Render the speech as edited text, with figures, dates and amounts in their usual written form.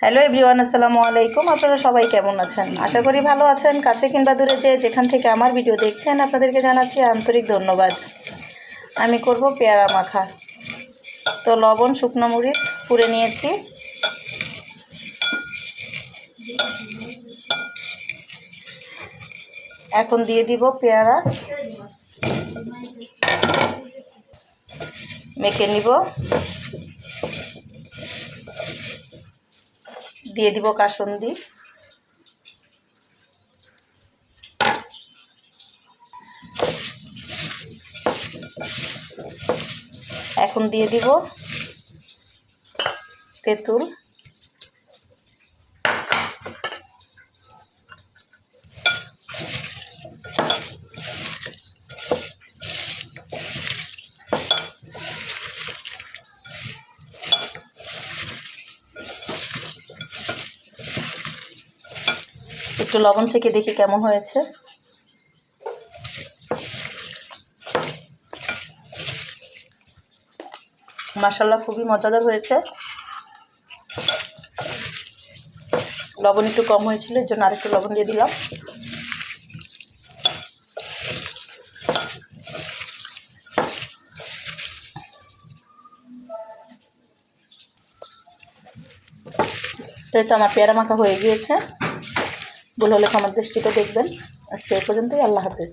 Hello everyone, আসসালামু আলাইকুম। আপনারা সবাই কেমন আছেন? আশা করি ভালো আছেন। কাছে কিংবা দূরে যেখান থেকে আমার ভিডিও দেখছেন আপনাদেরকে জানাচ্ছি আন্তরিক ধন্যবাদ। আমি করব পেয়ারা মাখা। তো লবণ, শুকনো মরিচ পুড়ে নিয়েছি। এখন দিয়ে দিব পেয়ারা, মেখে নিব। দিয়ে দিব কাসুন্দি, এখন দিয়ে দিব তেঁতুল, একটু লবণ চেখে দেখি কেমন হয়েছে। মাশাআল্লাহ, খুবই মজাদার হয়েছে। লবণ একটু কম হয়েছিল, এর জন্য আরেকটু লবণ দিয়ে দিলাম। তো আমার পেয়ারা মাখা হয়ে গিয়েছে। ভুল হলে ক্ষমার দৃষ্টিতে দেখবেন। আজকে এই পর্যন্তই। আল্লাহ হাফেজ।